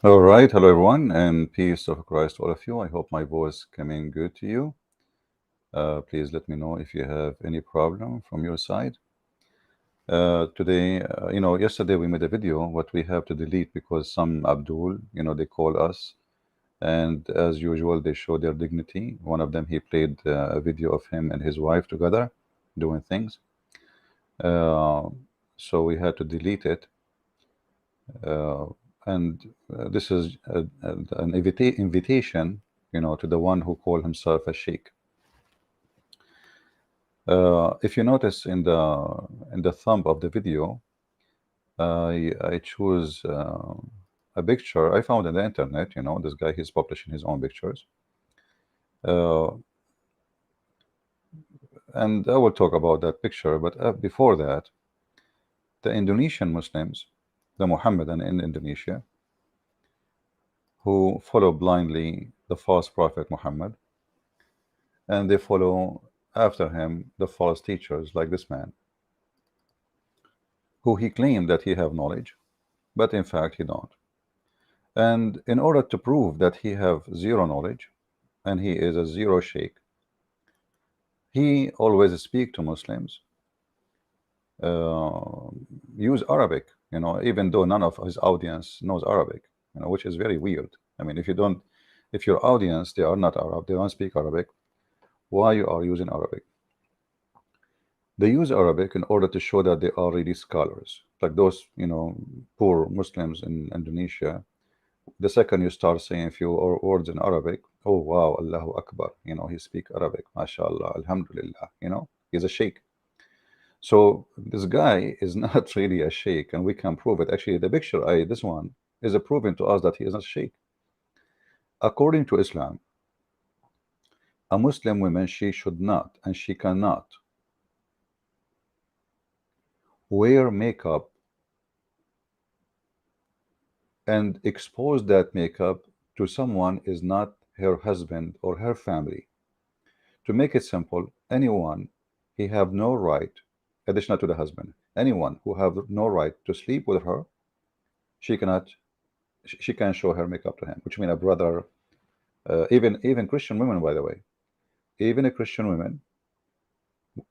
All right, hello everyone, and peace of Christ to all of you. I hope my voice coming good to you. Please let me know if you have any problem from your side. Today, yesterday we made a video what we have to delete because some Abdul, they call us, and as usual they show their dignity. One of them he played a video of him and his wife together doing things, uh, so we had to delete it. Uh, and this is an invitation, to the one who called himself a sheikh. If you notice in the thumb of the video, I choose a picture I found on the internet. This guy, he's publishing his own pictures, uh, and I will talk about that picture. But before that, the Indonesian Muslims, the Mohammedan in Indonesia, who follow blindly the false prophet Muhammad, and they follow after him the false teachers like this man, who he claimed that he have knowledge, but in fact he don't. And in order to prove that he have zero knowledge and he is a zero sheikh, he always speak to Muslims, uh, use Arabic, even though none of his audience knows Arabic, which is very weird. I mean, if your audience, they are not Arab, they don't speak Arabic, why you are using Arabic? They use Arabic in order to show that they are really scholars, like those, poor Muslims in Indonesia. The second you start saying a few words in Arabic, oh wow, Allahu Akbar, he speak Arabic, mashallah, alhamdulillah, he's a sheikh. So this guy is not really a sheikh, and we can prove it. Actually, the picture, this one, is a proving to us that he is not a sheikh. According to Islam, a Muslim woman, she should not and she cannot wear makeup and expose that makeup to someone is not her husband or her family. To make it simple, anyone he have no right, additional to the husband, anyone who have no right to sleep with her, she cannot, she can show her makeup to him, which mean a brother, even Christian women, by the way, even a Christian women,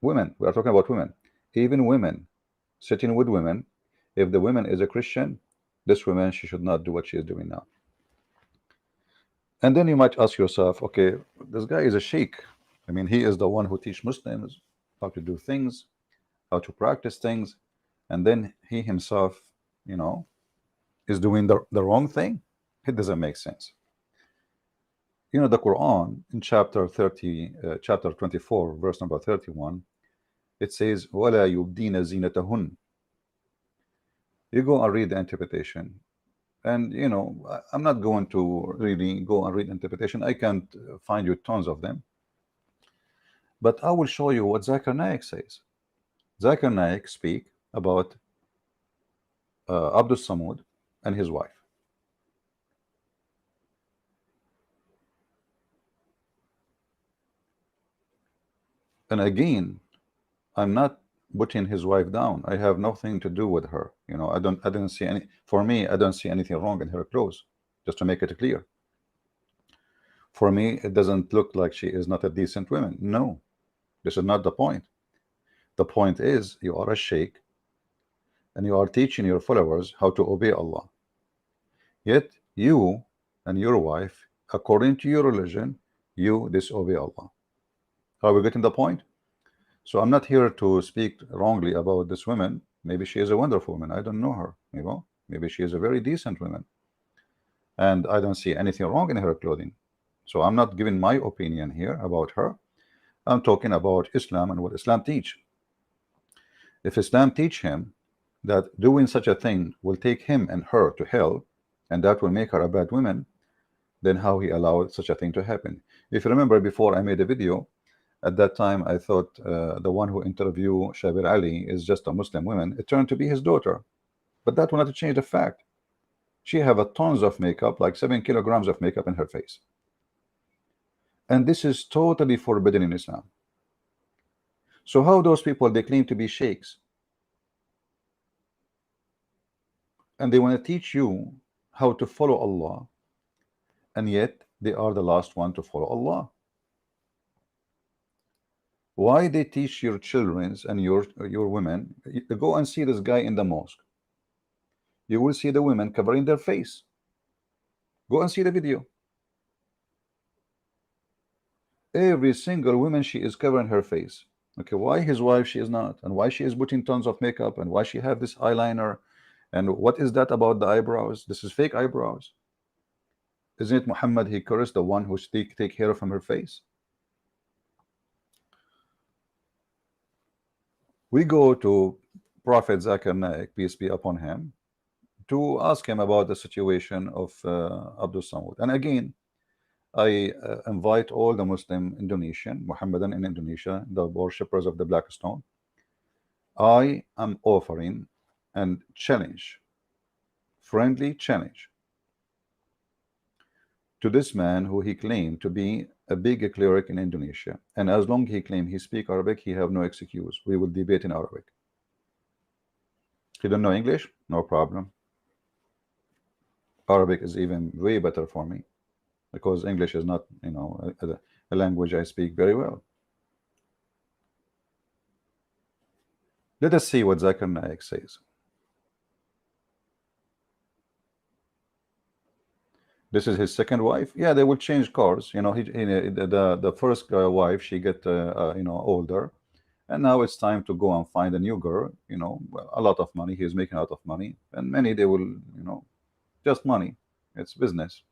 we are talking about women, even women sitting with women, if the woman is a Christian, this woman, she should not do what she is doing now. And then you might ask yourself, okay, this guy is a sheikh. I mean, he is the one who teach Muslims how to do things, how to practice things, and then he himself, is doing the wrong thing. It doesn't make sense. The Quran in chapter 24, verse number 31, it says, وَلَا يُبْدِينَ زِينَتَهُنَّ. You go and read the interpretation. And, I'm not going to really go and read interpretation. I can't find you tons of them. But I will show you what Zakir Naik says. Zakir Naik speak about Abdul Somad and his wife. And again, I'm not putting his wife down. I have nothing to do with her. I didn't see any, for me, I don't see anything wrong in her clothes, just to make it clear. For me, it doesn't look like she is not a decent woman. No, this is not the point. The point is you are a sheikh and you are teaching your followers how to obey Allah. Yet you and your wife, according to your religion, you disobey Allah. Are we getting the point? So I'm not here to speak wrongly about this woman. Maybe she is a wonderful woman. I don't know her. Maybe she is a very decent woman. And I don't see anything wrong in her clothing. So I'm not giving my opinion here about her. I'm talking about Islam and what Islam teach. If Islam teach him that doing such a thing will take him and her to hell, and that will make her a bad woman, then how he allowed such a thing to happen? If you remember, before I made a video, at that time I thought the one who interviewed Shabir Ali is just a Muslim woman. It turned to be his daughter, but that will not change the fact she have a tons of makeup, like 7 kilograms of makeup in her face, and this is totally forbidden in Islam. So how those people, they claim to be sheikhs and they want to teach you how to follow Allah, and yet they are the last one to follow Allah. Why they teach your children and your women? Go and see this guy in the mosque. You will see the women covering their face. Go and see the video. Every single woman, she is covering her face. Okay, why his wife she is not, and why she is putting tons of makeup, and why she have this eyeliner, and what is that about the eyebrows? This is fake eyebrows. Isn't it Muhammad, he cursed the one who take hair from her face? We go to Prophet Zakir Naik, peace be upon him, to ask him about the situation of Abdul Somad. And again, I invite all the Muslim Indonesian, Muhammadan in Indonesia, the worshippers of the Black Stone. I am offering and challenge, friendly challenge, to this man who he claimed to be a big cleric in Indonesia. And as long he claimed he speak Arabic, he have no excuse. We will debate in Arabic. He don't know English? No problem. Arabic is even way better for me, because English is not, you know, a language I speak very well. Let us see what Zakir Naik says. This is his second wife. Yeah, they will change cars. You know, the first wife, she get you know, older, and now it's time to go and find a new girl. You know, well, a lot of money. He's making a lot of money, and many they will, you know, just money. It's business,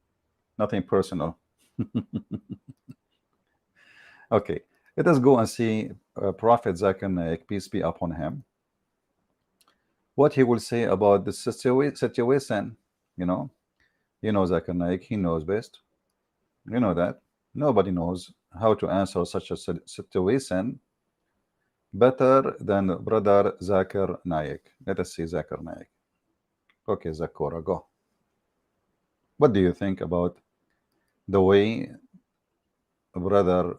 nothing personal. Okay, let us go and see Prophet Zakir Naik, peace be upon him, what he will say about this situation. You know Zakir Naik, he knows best. You know that. Nobody knows how to answer such a situation better than brother Zakir Naik. Let us see Zakir Naik. Okay, Zakora, go. What do you think about the way brother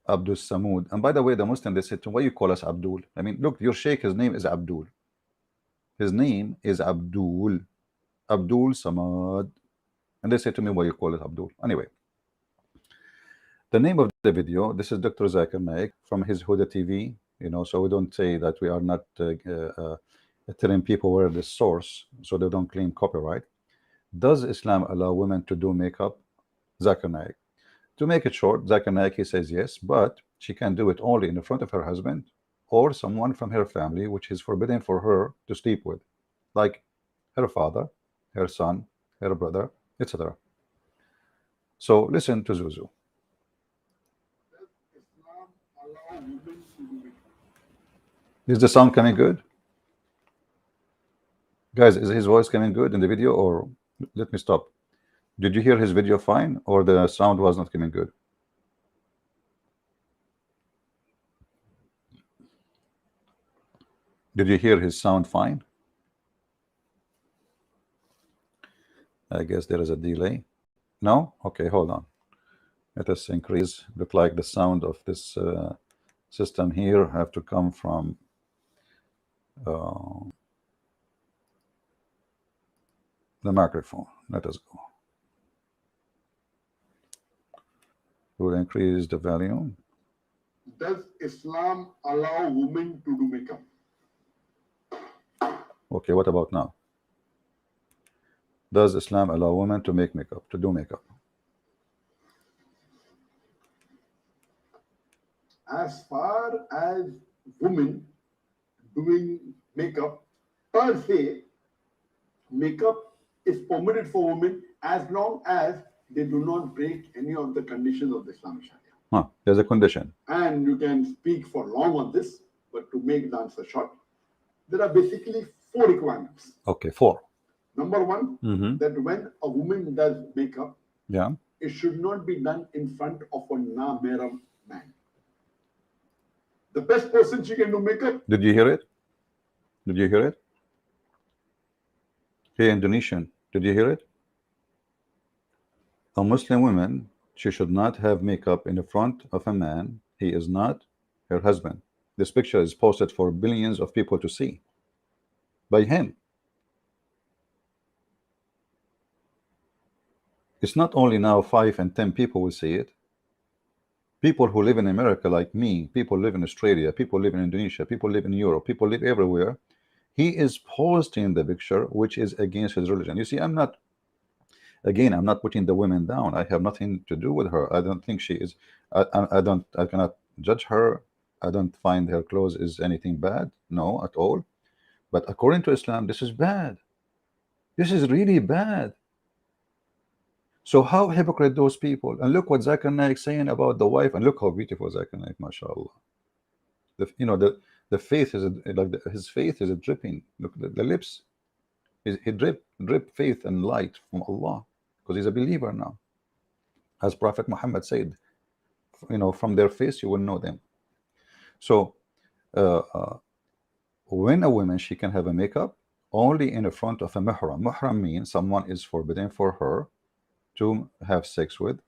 Abdul Samad, and by the way, the Muslim, they said, why you call us Abdul? I mean, look, your sheikh, his name is Abdul. His name is Abdul Samad. And they said to me, why you call it Abdul? Anyway, the name of the video, this is Dr. Zakir Naik from his Huda TV, you know, so we don't say that we are not telling people where the source, so they don't claim copyright. Does Islam allow women to do makeup? Zakir Naik. To make it short, Zakir Naik, he says yes, but she can do it only in the front of her husband or someone from her family, which is forbidden for her to sleep with, like her father, her son, her brother, etc. So listen to Zuzu. Is the sound coming good? Guys, is his voice coming good in the video, or let me stop? Did you hear his video fine, or the sound was not coming good? Did you hear his sound fine? I guess there is a delay. No? Okay, hold on. Let us increase. Look like the sound of this system here have to come from the microphone. Let us go. We'll increase the volume. Does Islam allow women to do makeup? Okay, what about now? Does Islam allow women to make makeup, to do makeup? As far as women doing makeup, per se, makeup is permitted for women as long as they do not break any of the conditions of the Islamic Sharia. There's a condition. And you can speak for long on this, but to make the answer short, there are basically 4 requirements. Okay, 4. Number 1, that when a woman does makeup, it should not be done in front of a na-mahram man. The best person she can do makeup. Did you hear it? Did you hear it? Hey, Indonesian, did you hear it? A Muslim woman, she should not have makeup in the front of a man. He is not her husband. This picture is posted for billions of people to see by him. It's not only now 5 and 10 people will see it. People who live in America like me, people live in Australia, people live in Indonesia, people live in Europe, people live everywhere. He is posting the picture which is against his religion. You see, I'm not putting the women down. I have nothing to do with her. I don't think she is. I cannot judge her. I don't find her clothes is anything bad. No, at all. But according to Islam, this is bad. This is really bad. So how hypocrite those people. And look what Zakir Naik saying about the wife, and look how beautiful Zakir Naik, mashallah. The faith is his faith is dripping. Look, the lips, he drip faith and light from Allah, because he's a believer now. As Prophet Muhammad said, from their face you will know them. So when a woman, she can have a makeup only in the front of a muhram. Muhram means someone is forbidden for her to have sex with,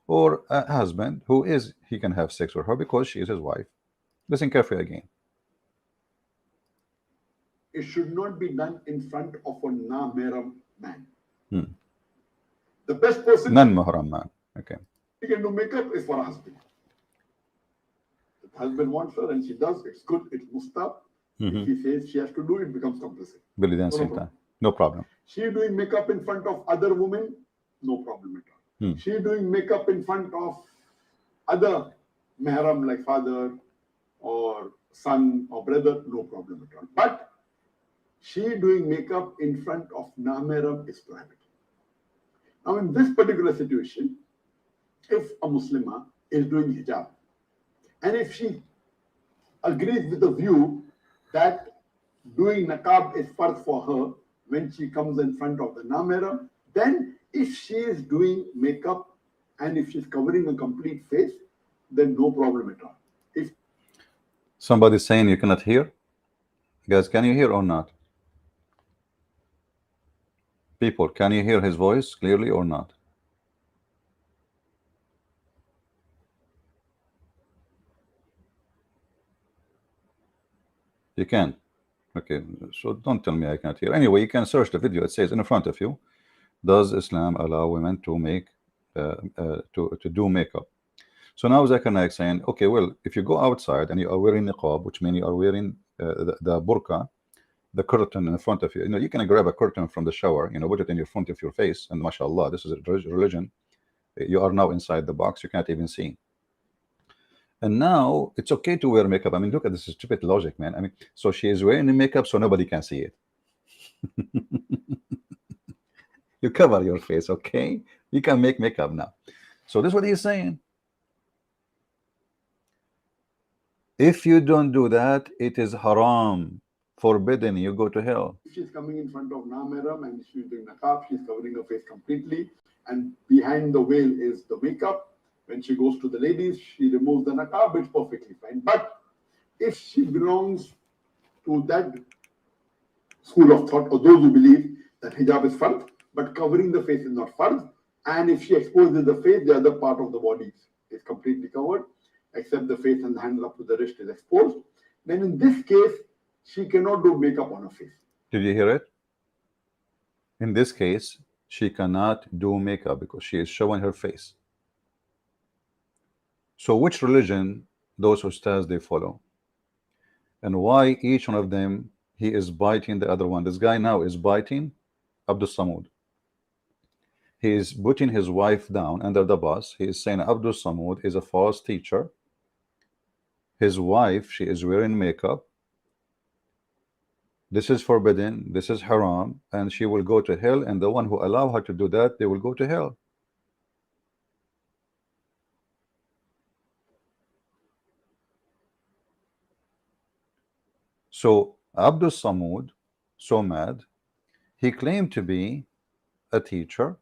or a husband who is, he can have sex with her because she is his wife. Listen carefully again. It should not be done in front of a na-mahram man. The best person, non-muhram man. Okay. He can do makeup is for a husband. If the husband wants her and she does, it's good, it's mustahab. If he says she has to do it, becomes compulsory. Belly dancing time. No problem. She doing makeup in front of other women, no problem at all. She doing makeup in front of other mahram like father or son or brother, no problem at all. But she doing makeup in front of na-mahram is prohibited. Now in this particular situation, if a Muslimah is doing hijab, and if she agrees with the view that doing niqab is fard for her when she comes in front of the na-mahram, then if she is doing makeup and if she's covering a complete face, then no problem at all. If somebody's saying you cannot hear, guys, can you hear or not? People, can you hear his voice clearly or not? You can. Okay, so don't tell me I can't hear. Anyway, you can search the video. It says in front of you, does Islam allow women to make to do makeup? So now Zakir Naik saying, okay, well, if you go outside and you are wearing niqab, which means you are wearing the burqa, the curtain in front of you, you can grab a curtain from the shower, put it in your front of your face, and mashallah, this is a religion. You are now inside the box, you can't even see. And now it's okay to wear makeup. I mean, look at this stupid logic, man. I mean, so she is wearing the makeup so nobody can see it. You cover your face, okay? You can make makeup now. So this is what he's saying. If you don't do that, it is haram, forbidden. You go to hell. If she's coming in front of na-mahram and she's doing niqab, she's covering her face completely, and behind the veil is the makeup. When she goes to the ladies, she removes the niqab, it's perfectly fine. But if she belongs to that school of thought, or those who believe that hijab is fard, but covering the face is not fard, and if she exposes the face, the other part of the body is completely covered, except the face and the hands up to the wrist is exposed, then in this case, she cannot do makeup on her face. Did you hear it? In this case, she cannot do makeup because she is showing her face. So which religion those ustads they follow? And why each one of them, he is biting the other one? This guy now is biting Abdul Somad. He is putting his wife down under the bus. He is saying Abdul Somad is a false teacher. His wife, she is wearing makeup. This is forbidden. This is haram. And she will go to hell. And the one who allow her to do that, they will go to hell. So Abdul Somad, he claimed to be a teacher,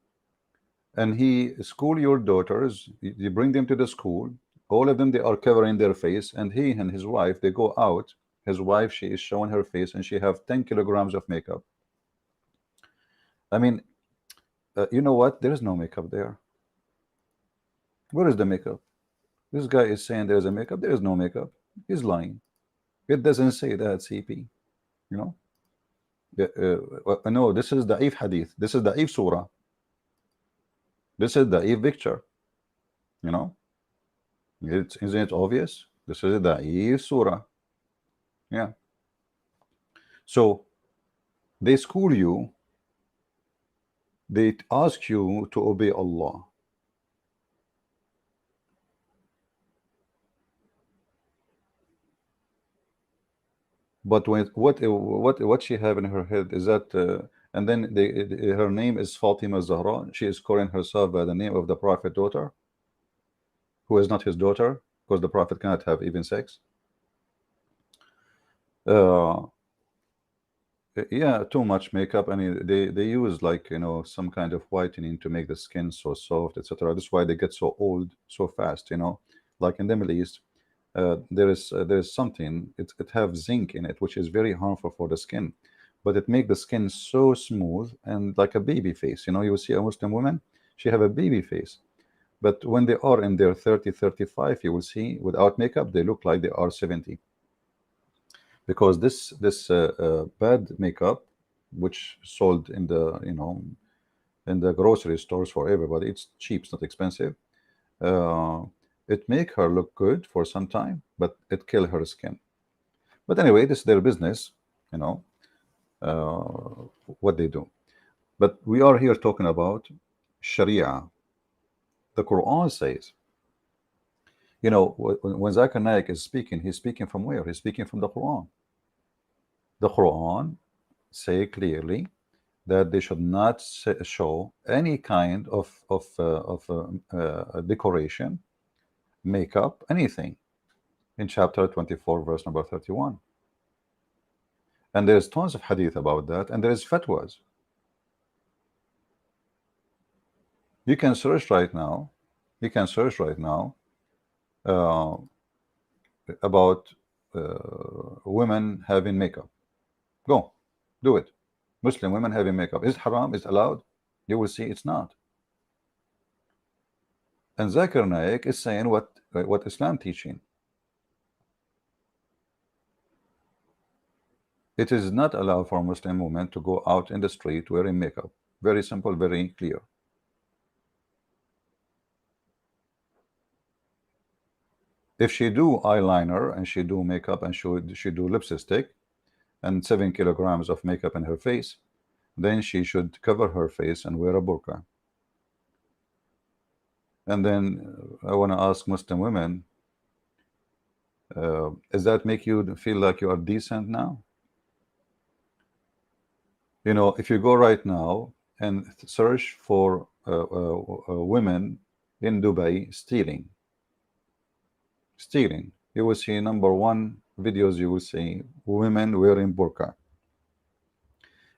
and he school your daughters. You bring them to the school. All of them, they are covering their face, and he and his wife, they go out. His wife, she is showing her face, and she have 10 kilograms of makeup. I mean, you know what? There is no makeup there. Where is the makeup? This guy is saying there is a makeup. There is no makeup. He's lying. It doesn't say that, CP. No, this is the Da'if hadith. This is the Da'if surah. This is the Eve picture, you know. Isn't it obvious? This is the Eve surah. Yeah. So they school you, they ask you to obey Allah. But what she have in her head is that, and then her name is Fatima Zahra. She is calling herself by the name of the Prophet daughter, who is not his daughter, because the Prophet cannot have even sex. Uh, yeah, too much makeup. I mean, they use, like, you know, some kind of whitening to make the skin so soft, etc. That's why they get so old so fast. You know, like in the Middle East, there is something. It have zinc in it, which is very harmful for the skin, but it make the skin so smooth and like a baby face. You know, you will see a Muslim woman, she have a baby face, but when they are in their 30, 35, you will see without makeup they look like they are 70, because this bad makeup, which sold in the, you know, in the grocery stores for everybody, it's cheap, it's not expensive. uh, it make her look good for some time, but it kill her skin. But anyway, this is their business, you know, what they do. But we are here talking about Sharia. The Quran says, you know, when Zakir Naik is speaking, he's speaking from where? He's speaking from the Quran. The Quran say clearly that they should not show any kind of decoration, makeup, anything, in chapter 24, verse number 31. And there's tons of hadith about that, and there's fatwas. You can search right now. You can search right now uh, about women having makeup. Go, do it. Muslim women having makeup. Is it haram? Is it allowed? You will see it's not. And Zakir Naik is saying what Islam teaching. It is not allowed for Muslim women to go out in the street wearing makeup. Very simple, very clear. If she do eyeliner and she do makeup and she do lipstick and 7 kilograms of makeup in her face, then she should cover her face and wear a burqa. And then I want to ask Muslim women, does that make you feel like you are decent now? You know, if you go right now and search for women in Dubai stealing, you will see number one videos, you will see women wearing burqa.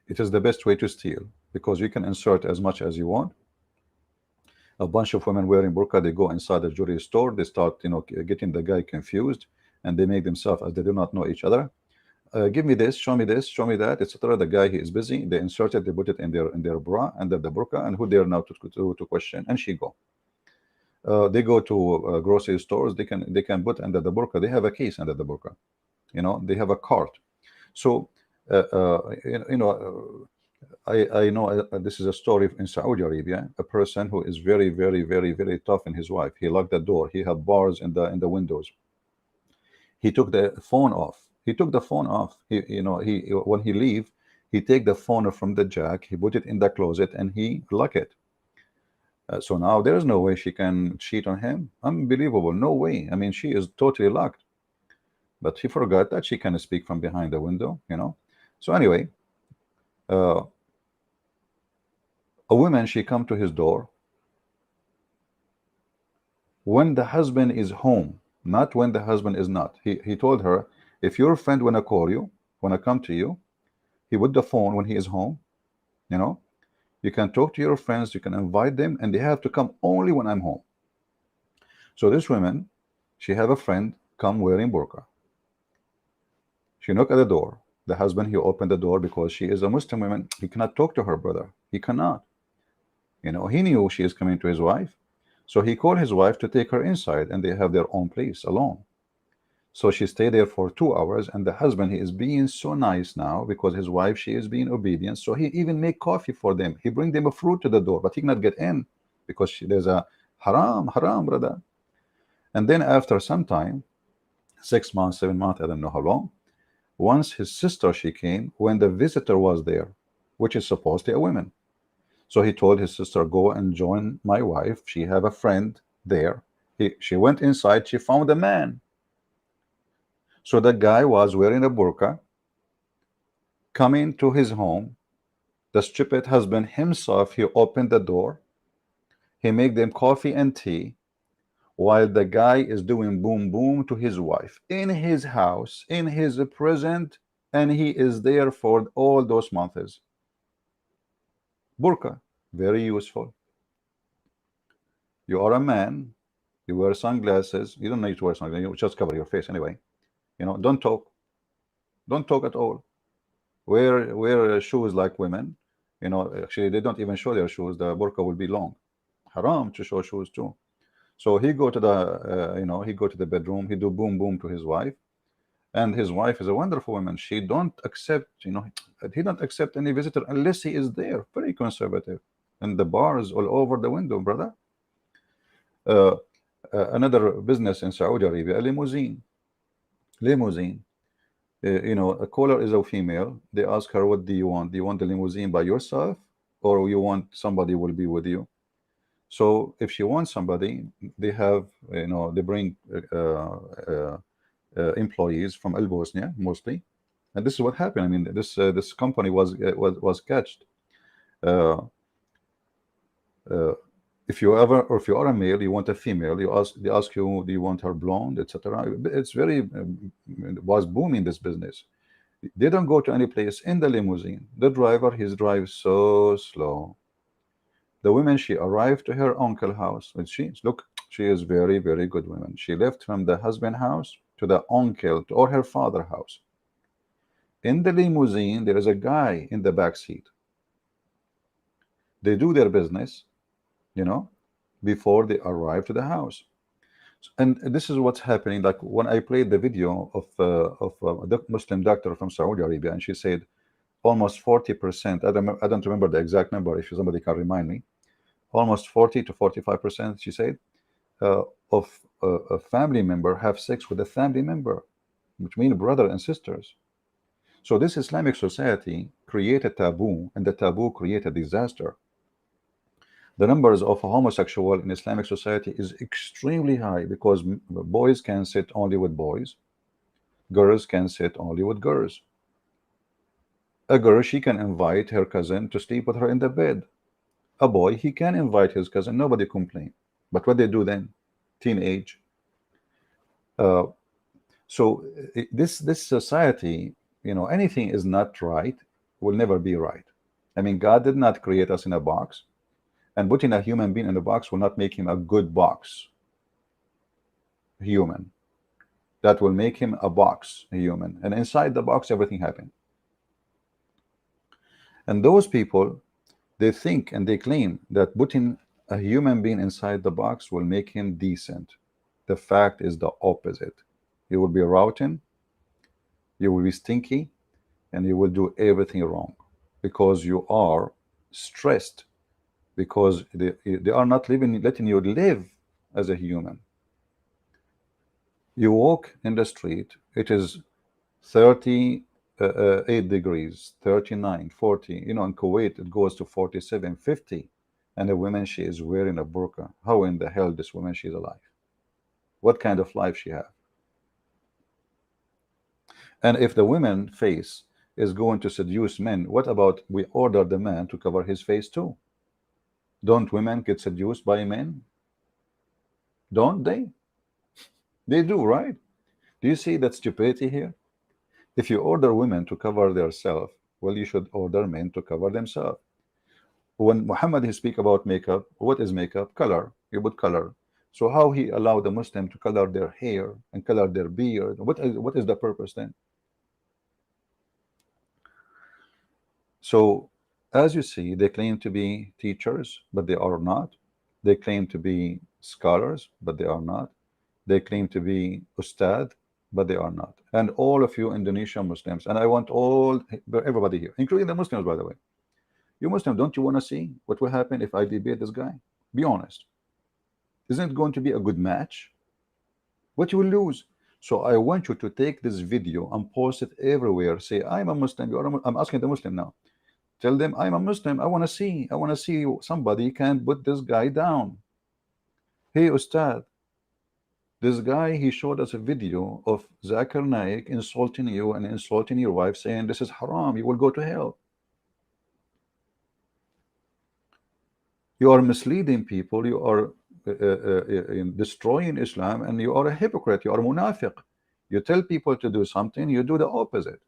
It is the best way to steal, because you can insert as much as you want. A bunch of women wearing burqa, they go inside the jewelry store, they start, you know, getting the guy confused, and they make themselves as they do not know each other. Give me this, show me that, etc. The guy, he is busy. They insert it, they put it in their bra under the burqa, and who dare now to question? And she go. They go to grocery stores. They can put under the burqa. They have a case under the burqa. You know, they have a cart. So you know, I know this is a story in Saudi Arabia. A person who is very, very, very, very tough in his wife. He locked the door. He had bars in the windows. He took the phone off. He took the phone off. You know, when he leave, he take the phone from the jack. He put it in the closet and he lock it. So now there is no way she can cheat on him. Unbelievable. No way. I mean, she is totally locked. But he forgot that she can speak from behind the window, you know. So anyway, a woman, she come to his door when the husband is home, not when the husband is not. He told her, if your friend wanna call you, wanna come to you, he put the phone when he is home, you know. You can talk to your friends, you can invite them, and they have to come only when I'm home. So this woman, she have a friend come wearing burqa. She knocked at the door. The husband, he opened the door because she is a Muslim woman. He cannot talk to her brother. He cannot. You know, he knew she is coming to his wife. So he called his wife to take her inside, and they have their own place alone. So she stayed there for 2 hours, and the husband, he is being so nice now because his wife, she is being obedient. So he even make coffee for them. He bring them a fruit to the door, but he cannot get in because there's a haram, brother. And then after some time, 6 months, 7 months, I don't know how long, once his sister, she came when the visitor was there, which is supposedly a woman. So he told his sister, go and join my wife. She have a friend there. She went inside. She found a man. So the guy was wearing a burqa, coming to his home. The stupid husband himself, he opened the door. He made them coffee and tea while the guy is doing boom boom to his wife in his house, in his present, and he is there for all those months. Burqa, very useful. You are a man, you wear sunglasses. You don't need to wear sunglasses, you just cover your face anyway. You know, don't talk at all. Wear shoes like women. You know, actually they don't even show their shoes. The burqa will be long. Haram to show shoes too. So he go to the he go to the bedroom. He do boom boom to his wife, and his wife is a wonderful woman. She don't accept, he don't accept any visitor unless he is there. Very conservative, and the bars all over the window, brother. Uh, Another business in Saudi Arabia, a limousine. A caller is a female. They ask her, what do you want? Do you want the limousine by yourself, or you want somebody will be with you? So if she wants somebody, they have, they bring employees from Al Bosnia mostly, and this is what happened. I mean, this company was catched. Uh, uh, if you are a male, you want a female. They ask you, do you want her blonde, etc. It's very was booming, this business. They don't go to any place in the limousine. The driver, he drives so slow. The woman, she arrived to her uncle house, and she is very, very good woman. She left from the husband house to the uncle or her father house. In the limousine, there is a guy in the back seat. They do their business, before they arrive to the house. And this is what's happening. Like when I played the video of a Muslim doctor from Saudi Arabia, and she said almost 40%. I don't remember the exact number. If somebody can remind me, almost 40 to 45%. She said of a family member have sex with a family member, between brother and sisters. So this Islamic society created taboo, and the taboo created disaster. The numbers of homosexual in Islamic society is extremely high because boys can sit only with boys, girls can sit only with girls. A girl, she can invite her cousin to sleep with her in the bed. A boy, he can invite his cousin, nobody complain. But what they do then? Teenage. So this society, anything is not right, will never be right. I mean, God did not create us in a box, and putting a human being in a box will not make him a good box human. That will make him a box human, and inside the box everything happened. And those people, they think and they claim that putting a human being inside the box will make him decent. The fact is the opposite. You will be rotten, you will be stinky, and you will do everything wrong because you are stressed, because they are not letting you live as a human. You walk in the street, it is 38 degrees, 39, 40. In Kuwait, it goes to 47, 50. And a woman, she is wearing a burqa. How in the hell this woman, she's alive? What kind of life she have? And if the woman face is going to seduce men, what about we order the man to cover his face too? Don't women get seduced by men? Don't they? They do, right? Do you see that stupidity here? If you order women to cover themselves, well, you should order men to cover themselves. When Muhammad he speak about makeup, what is makeup? Color. You put color. So how he allowed the Muslim to color their hair and color their beard? What is the purpose then? So as you see, they claim to be teachers, but they are not. They claim to be scholars, but they are not. They claim to be ustad, but they are not. And all of you Indonesian Muslims, and I want everybody here, including the Muslims, by the way. You Muslims, don't you want to see what will happen if I debate this guy? Be honest. Isn't it going to be a good match? What you will lose? So I want you to take this video and post it everywhere. Say, I'm a Muslim. I'm asking the Muslim now. Tell them I'm a Muslim. I want to see. I want to see somebody can put this guy down. Hey, Ustad, this guy, he showed us a video of Zakir Naik insulting you and insulting your wife, saying this is haram. You will go to hell. You are misleading people. You are destroying Islam, and you are a hypocrite. You are munafiq. You tell people to do something, you do the opposite.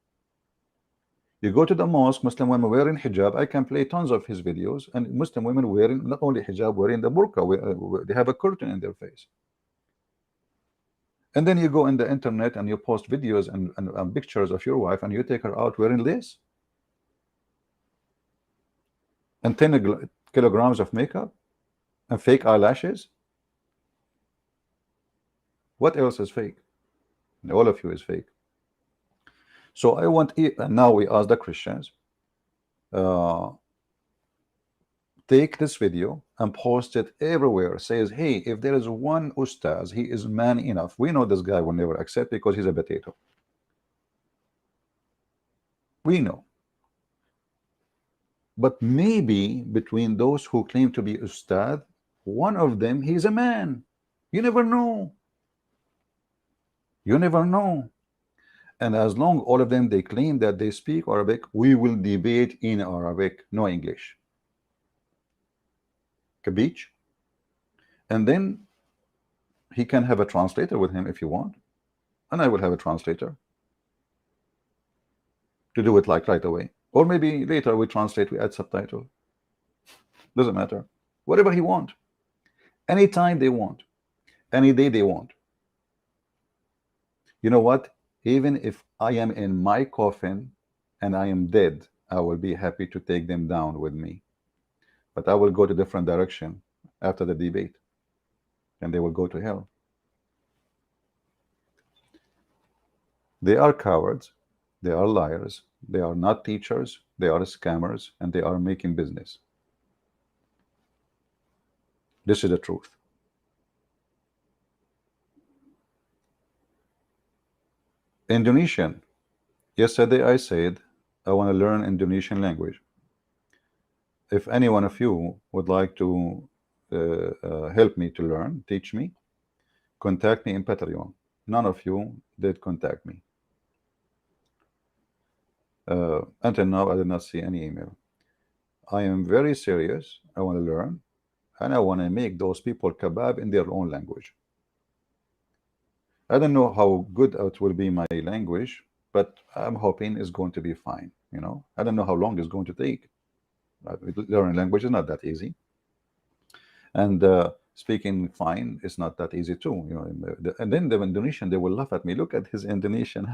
You go to the mosque, Muslim women wearing hijab. I can play tons of his videos, and Muslim women wearing not only hijab, wearing the burqa. They have a curtain in their face. And then you go in the internet and you post videos and pictures of your wife, and you take her out wearing this and 10 kilograms of makeup and fake eyelashes. What else is fake? All of you is fake. So I want, now we ask the Christians, take this video and post it everywhere. Says, hey, if there is one ustaz, he is man enough. We know this guy will never accept because he's a potato. We know. But maybe between those who claim to be ustad, one of them, he's a man. You never know. You never know. And as long all of them, they claim that they speak Arabic, we will debate in Arabic, no English. Kabich? And then he can have a translator with him if you want. And I will have a translator to do it like right away. Or maybe later we translate, we add subtitle. Doesn't matter. Whatever he want. Anytime they want. Any day they want. You know what? Even if I am in my coffin and I am dead, I will be happy to take them down with me. But I will go to different direction after the debate. And they will go to hell. They are cowards. They are liars. They are not teachers. They are scammers. And they are making business. This is the truth. Indonesian. Yesterday I said I want to learn Indonesian language. If any one of you would like to help me to learn, teach me, contact me in Patreon. None of you did contact me. Until now, I did not see any email. I am very serious. I want to learn, and I want to make those people kebab in their own language. I don't know how good it will be my language, but I'm hoping it's going to be fine. You know, I don't know how long it's going to take. Learning language is not that easy, and speaking fine is not that easy too. You know, and then the Indonesian, they will laugh at me. Look at his Indonesian.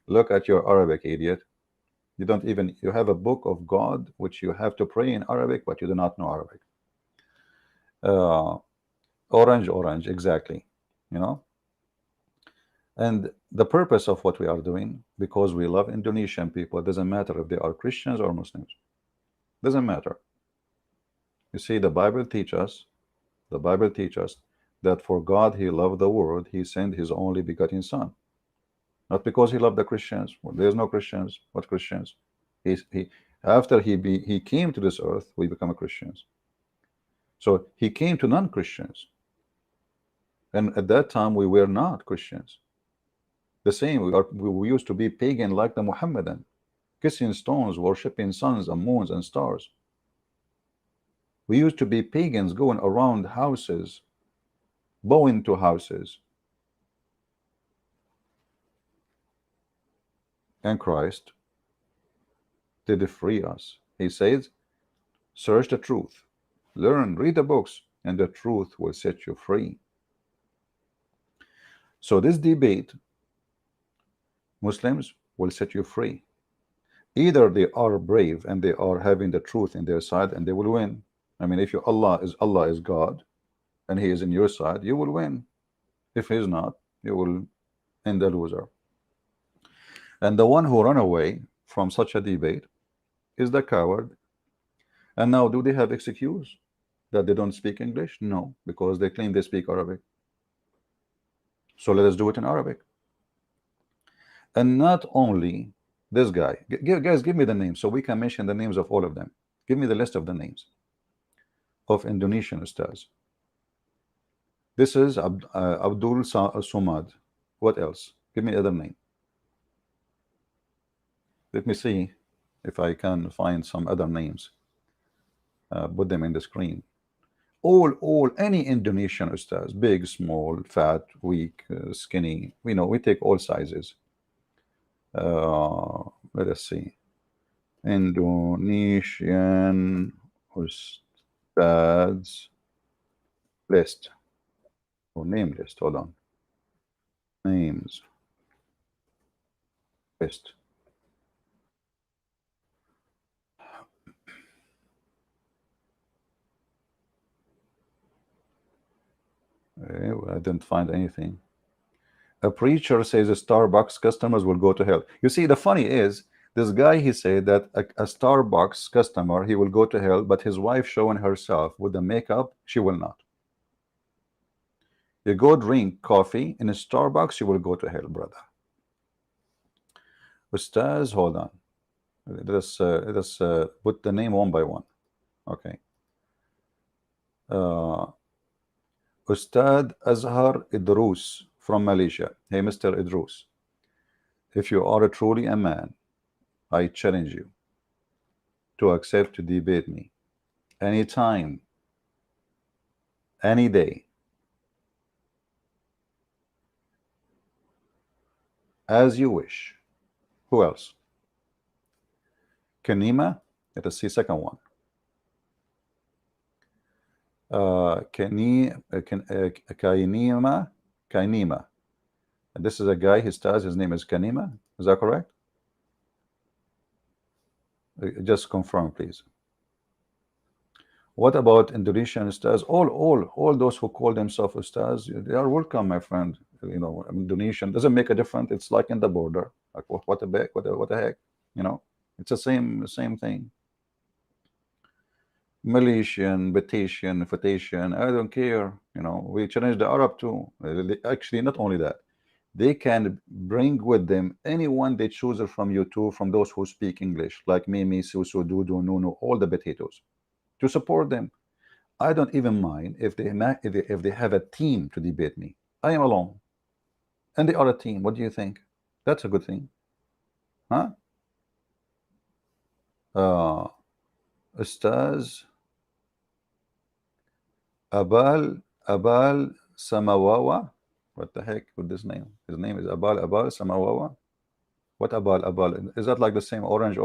Look at your Arabic, idiot. You don't even, you have a book of God which you have to pray in Arabic, but you do not know Arabic. Orange, exactly. You know, and the purpose of what we are doing, because we love Indonesian people, it doesn't matter if they are Christians or Muslims. Doesn't matter. You see, the Bible teaches that for God he loved the world, he sent his only begotten son. Not because he loved the Christians. Well, there's no Christians. What Christians? After he came to this earth, we become Christians. So he came to non-Christians. And at that time we were not Christians. The same, we used to be pagan like the Mohammedan, kissing stones, worshipping suns and moons and stars. We used to be pagans going around houses, bowing to houses. And Christ did free us. He says, search the truth, learn, read the books, and the truth will set you free. So this debate, Muslims will set you free. Either they are brave and they are having the truth in their side and they will win. I mean, if Allah is God and he is in your side, you will win. If he is not, you will end the loser. And the one who run away from such a debate is the coward. And now, do they have excuse? that they don't speak English? No, because they claim they speak Arabic. So let us do it in Arabic. And not only this guy. Guys, give me the names so we can mention the names of all of them. Give me the list of the names of Indonesian Ustaz. This is Abdul Somad. What else? Give me other name. Let me see if I can find some other names. Put them in the screen. All, any Indonesian Ustaz, big, small, fat, weak, skinny. We take all sizes. Let us see. Indonesian Ustads list or name list. Hold on. Names list. I didn't find anything. A preacher says Starbucks customers will go to hell. You see, the funny is, this guy, he said that a Starbucks customer, he will go to hell, but his wife showing herself with the makeup, she will not. You go drink coffee in a Starbucks, you will go to hell, brother. Ustaz, hold on. Let us put the name one by one. Okay. Ustad Azhar Idrus from Malaysia. Hey, Mr. Idrus, if you are truly a man, I challenge you to accept to debate me anytime, any day, as you wish. Who else? Kanima, let us see second one. Kainima. And this is a guy, his name is Kanima. Is that correct? Just confirm, please. What about Indonesian Ustaz? All those who call themselves Ustaz, they are welcome, my friend. Indonesian doesn't make a difference. It's like in the border. Like what the heck? It's the same thing. Malaysian, Batasian, Fatasian, I don't care. We challenge the Arab too. Actually, not only that, they can bring with them anyone they choose from YouTube, from those who speak English, like Mimi, Susu, Dudu, Nunu, all the potatoes, to support them. I don't even mind if they have a team to debate me. I am alone, and they are a team. What do you think? That's a good thing, huh? Ustaz Abal Samawawa. What the heck with this name? His name is Abal Samawawa. What Abal? Is that like the same orange?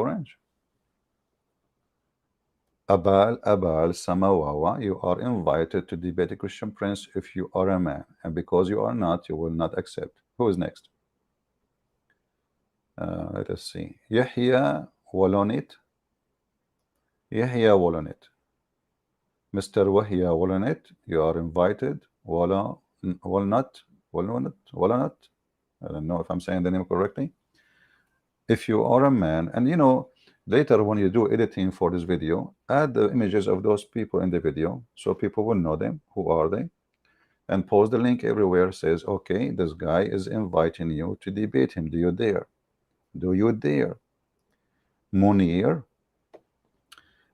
Abal Samawawa, you are invited to debate a Christian prince if you are a man, and because you are not, you will not accept. Who is next? Let us see. Yahya Walonit. Mr. Wahya Walonit, you are invited. Walnut. I don't know if I'm saying the name correctly. If you are a man, and later when you do editing for this video, add the images of those people in the video so people will know them. Who are they? And post the link everywhere. Says, okay, this guy is inviting you to debate him. Do you dare?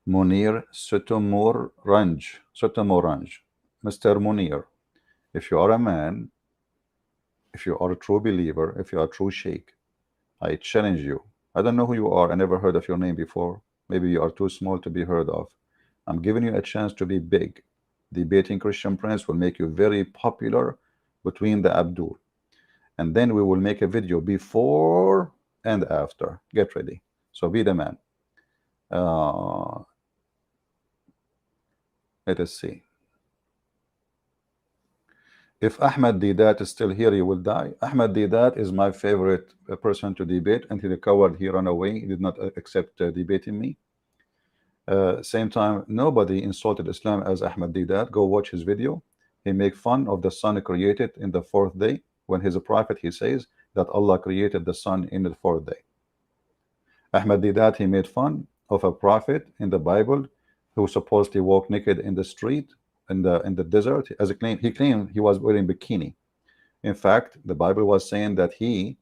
Munir Sotomorange. Mr. Munir, if you are a man, if you are a true believer, if you are a true sheikh, I challenge you. I don't know who you are. I never heard of your name before. Maybe you are too small to be heard of. I'm giving you a chance to be big. Debating Christian Prince will make you very popular between the Abdul. And then we will make a video before and after. Get ready. So be the man. Let us see. If Ahmed Didat is still here, he will die. Ahmed Didat is my favorite person to debate. Until the coward, he ran away. He did not accept debating me. Same time, nobody insulted Islam as Ahmed Didat. Go watch his video. He make fun of the sun created in the fourth day. When he's a prophet, he says that Allah created the sun in the fourth day. Ahmed Didat, he made fun of a prophet in the Bible who supposedly walked naked in the street in the desert. As he claimed he was wearing bikini. In fact, the Bible was saying that he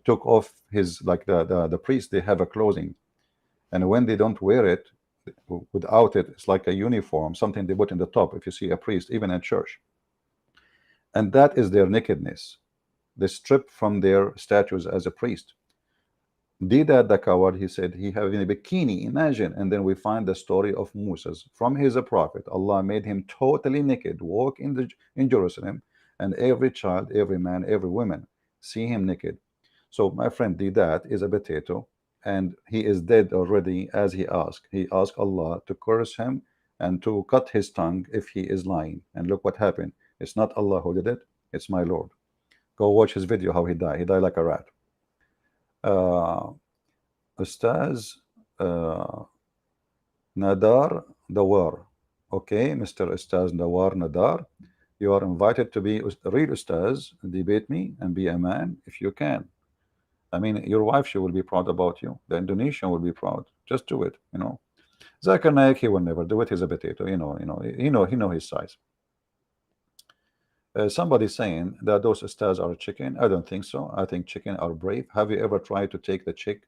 took off his, like the priest, they have a clothing, and when they don't wear it, without it, it's like a uniform, something they put in the top. If you see a priest, even in church, and that is their nakedness. They strip from their statues as a priest. Dida the coward, he said he having a bikini, imagine. And then we find the story of Moses. From his a prophet, Allah made him totally naked, walk in Jerusalem, and every child, every man, every woman see him naked. So my friend Didat is a potato, and he is dead already, as he asked. He asked Allah to curse him and to cut his tongue if he is lying. And look what happened. It's not Allah who did it, it's my Lord. Go watch his video how he died. He died like a rat. Ustaz Nadar Dawar. Okay, Mr. Ustaz Dawar Nadar, you are invited to be real Ustaz, debate me and be a man if you can. I mean, your wife, she will be proud about you. The Indonesian will be proud. Just do it, you know. Zakir Naik, he will never do it. He's a potato, he know his size. Somebody saying that those stars are chicken. I don't think so. I think chicken are brave. Have you ever tried to take the chick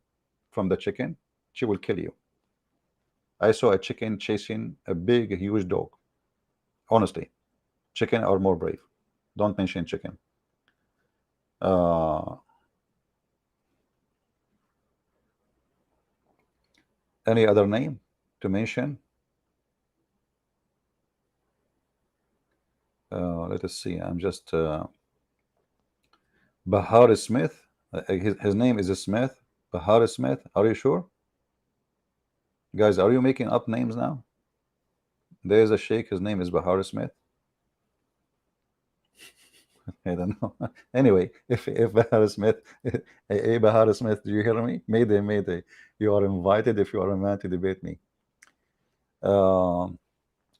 from the chicken? She will kill you. I saw a chicken chasing a big, huge dog. Honestly, chicken are more brave. Don't mention chicken. Any other name to mention? Let us see. I'm just Bahar Smith. His name is Smith. Bahar Smith. Are you sure? Guys, are you making up names now? There is a sheikh. His name is Bahar Smith. I don't know. Anyway, if Bahar Smith, hey Bahar Smith, do you hear me? Mayday, mayday. You are invited if you are a man to debate me.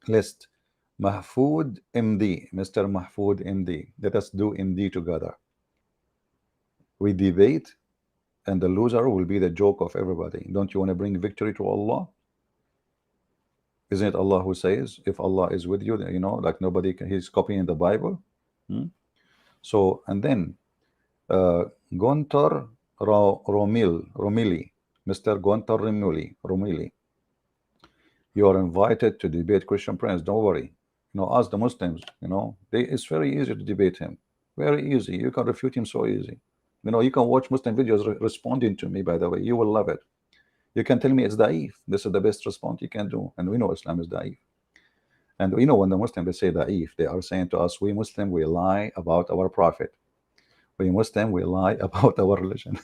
List. Mahfoud MD, Mr. Mahfoud MD. Let us do MD together. We debate, and the loser will be the joke of everybody. Don't you want to bring victory to Allah? Isn't it Allah who says, if Allah is with you, you know, like nobody can, he's copying the Bible. So, and then Gontar Romili, Mr. Gontar Romili, you are invited to debate Christian Prince. Don't worry. You know, ask the Muslims, you know, it's very easy to debate him. Very easy. You can refute him so easy. You know, you can watch Muslim videos responding to me, by the way. You will love it. You can tell me it's da'if. This is the best response you can do. And we know Islam is da'if. And we know when the Muslims, they say da'if, they are saying to us, we Muslim, we lie about our prophet. We Muslim, we lie about our religion.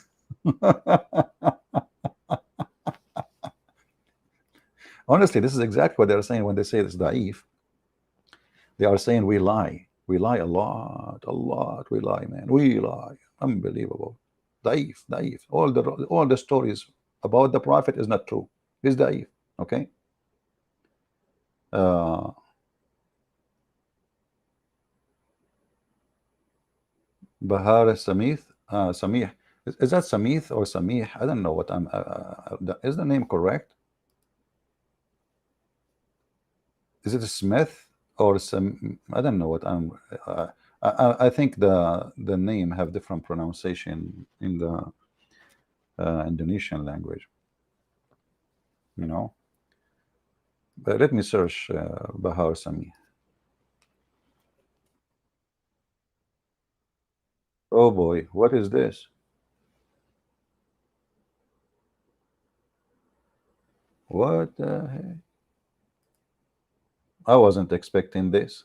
Honestly, this is exactly what they're saying when they say it's da'if. They are saying we lie. We lie a lot. We lie, man. We lie. Unbelievable. Da'if. All the stories about the prophet is not true. It's da'if. Okay. Bahar Samith. Samih. Is that Samith or Samih? I don't know what I'm. Is the name correct? Is it Smith or some? I don't know what I'm. I think the name have different pronunciation in the Indonesian language. You know. But let me search Bahar Sami. Oh boy, what is this? What the heck? I wasn't expecting this.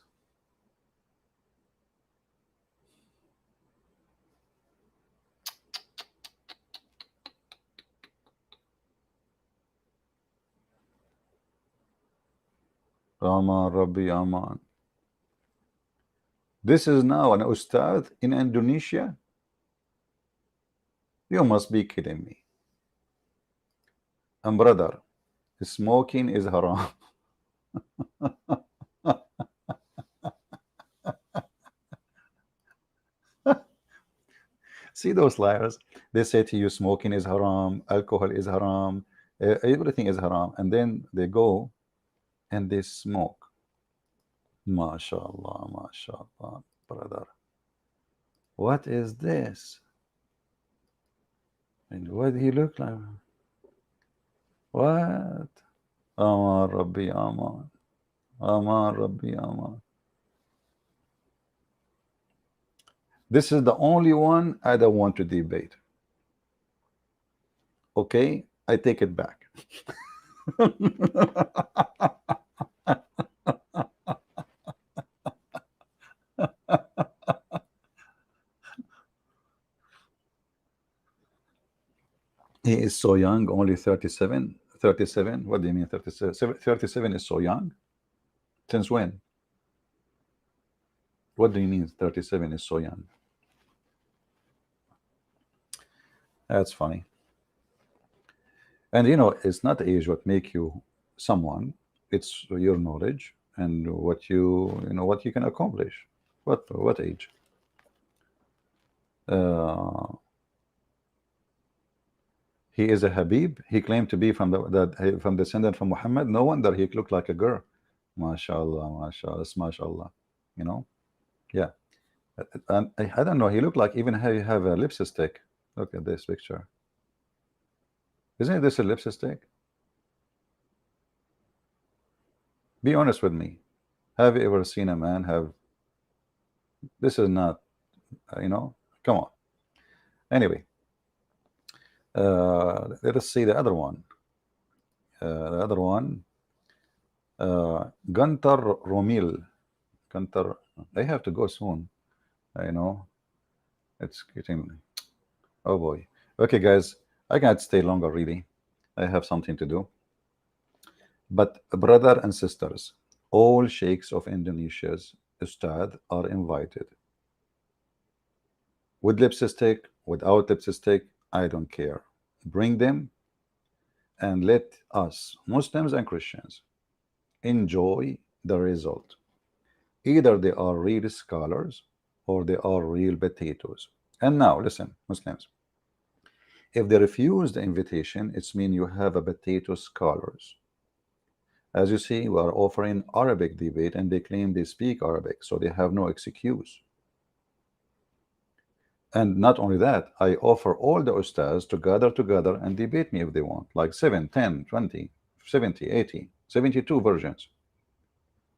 Rahman Rabbi Aman. This is now an Ustadh in Indonesia? You must be kidding me. And brother, smoking is haram. See those liars? They say to you, smoking is haram, alcohol is haram, everything is haram, and then they go and they smoke. MashaAllah, MashaAllah, brother. What is this? And what he look like? What? Aman Rabbi Aman. Aman Rabbi Aman. This is the only one I don't want to debate. Okay, I take it back. He is so young, only 37. 37? What do you mean 37? 37 is so young? Since when? What do you mean 37 is so young? That's funny. And you know, it's not age what make you someone, it's your knowledge and what you know what you can accomplish. What age? He is a Habib. He claimed to be from from descendant from Muhammad. No wonder he looked like a girl. MashaAllah, MashaAllah, MashaAllah. You know, yeah. And I don't know. He looked like even have a lipstick. Look at this picture. Isn't this a lipstick? Be honest with me. Have you ever seen a man have? This is not, you know. Come on. Anyway, let us see the other one. Gunter Romil. Gunter. They have to go soon. You know, it's getting. Oh boy. Okay, guys, I can't stay longer. Really, I have something to do. But brother and sisters, all sheikhs of Indonesia's Ustad are invited. With lipstick, without lipstick, I don't care. Bring them and let us, Muslims and Christians, enjoy the result. Either they are real scholars or they are real potatoes. And now, listen, Muslims, if they refuse the invitation, it's mean you have a potato scholars. As you see, we are offering Arabic debate and they claim they speak Arabic, so they have no excuse. And not only that, I offer all the ustads to gather together and debate me if they want, like 7, 10, 20, 70, 80, 72 versions.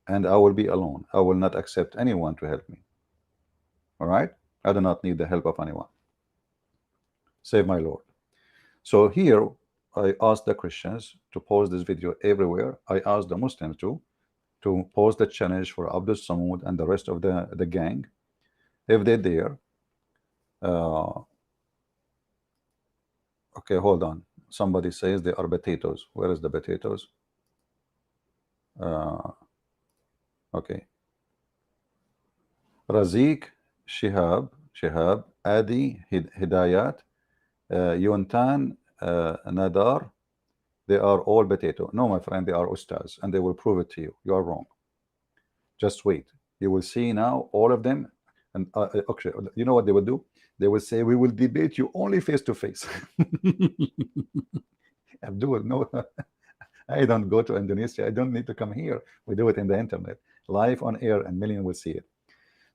And I will be alone. I will not accept anyone to help me. All right? I do not need the help of anyone. Save my Lord. So here, I asked the Christians to post this video everywhere. I asked the Muslims to post the challenge for Abdul Somad and the rest of the gang. If they dare, okay, hold on. Somebody says they are potatoes. Where is the potatoes? Okay. Razik, Shihab, Adi, Hidayat, Yuntan, Nadar, they are all potato. No, my friend, they are ustaz, and they will prove it to you. You are wrong. Just wait. You will see now all of them. And okay, you know what they will do? They will say, we will debate you only face to face. Abdul, no, I don't go to Indonesia. I don't need to come here. We do it in the internet, live on air, and millions will see it.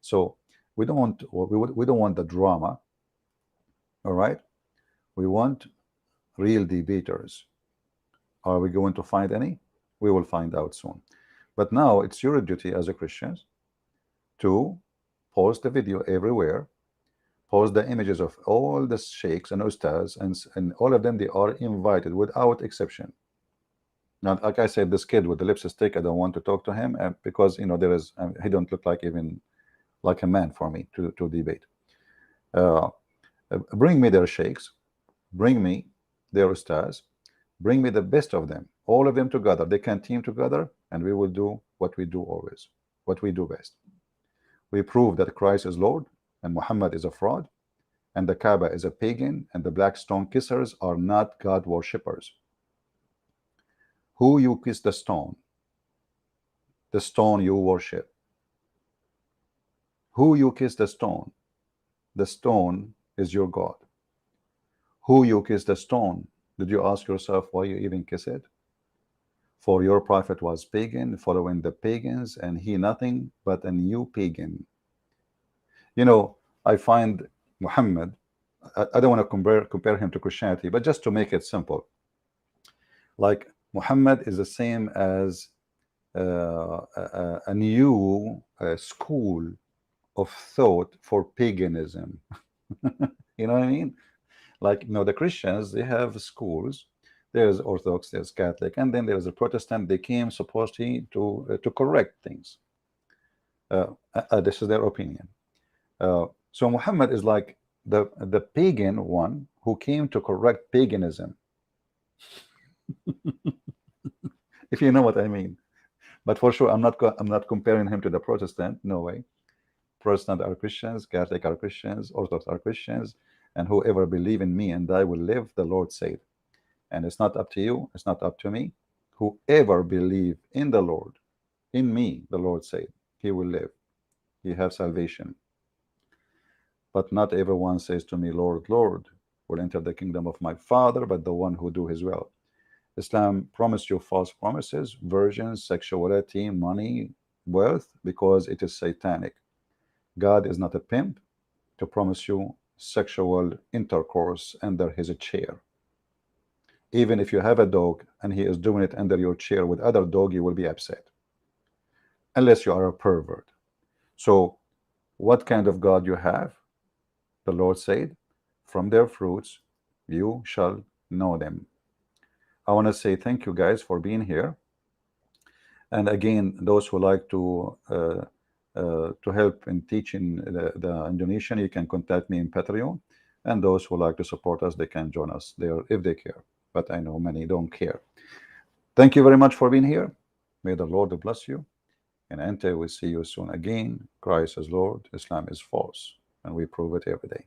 So we don't want we don't want the drama. All right, we want real debaters. Are we going to find any? We will find out soon. But now it's your duty as a Christian to post the video everywhere, post the images of all the sheikhs and ustads, and all of them, they are invited without exception. Now, like I said, this kid with the lipstick, I don't want to talk to him because, you know, there is he don't look like even like a man for me to debate. Bring me their sheikhs, bring me their ustads, bring me the best of them, all of them together. They can team together, and we will do what we do always, what we do best. We prove that Christ is Lord and Muhammad is a fraud, and the Kaaba is a pagan, and the black stone kissers are not God worshippers. Who you kiss the stone you worship. Who you kiss the stone is your God. Who you kiss the stone, did you ask yourself why you even kiss it? For your prophet was pagan, following the pagans, and he nothing but a new pagan. You know, I find Muhammad, I don't want to compare him to Christianity, but just to make it simple, like Muhammad is the same as a new school of thought for paganism. You know what I mean? Like, you know, the Christians, they have schools. There's Orthodox, there's Catholic, and then there's a Protestant. They came supposedly to correct things. This is their opinion. So Muhammad is like the pagan one who came to correct paganism, if you know what I mean. But for sure, I'm not comparing him to the Protestant. No way. Protestant are Christians, Catholic are Christians, Orthodox are Christians, and whoever believe in me and I will live, the Lord said. And it's not up to you, it's not up to me. Whoever believe in the Lord, in me, the Lord said, he will live. He have salvation. But not everyone says to me, Lord, Lord, will enter the kingdom of my Father, but the one who do his will. Islam promised you false promises, virgins, sexuality, money, wealth, because it is satanic. God is not a pimp to promise you sexual intercourse under his chair. Even if you have a dog and he is doing it under your chair with other dog, you will be upset. Unless you are a pervert. So what kind of God you have? The Lord said, from their fruits you shall know them. I want to say thank you guys for being here. And again, those who like to help in teaching the Indonesian, you can contact me in Patreon. And those who like to support us, they can join us there if they care. But I know many don't care. Thank you very much for being here. May the Lord bless you. And until we see you soon again, Christ is Lord, Islam is false, and we prove it every day.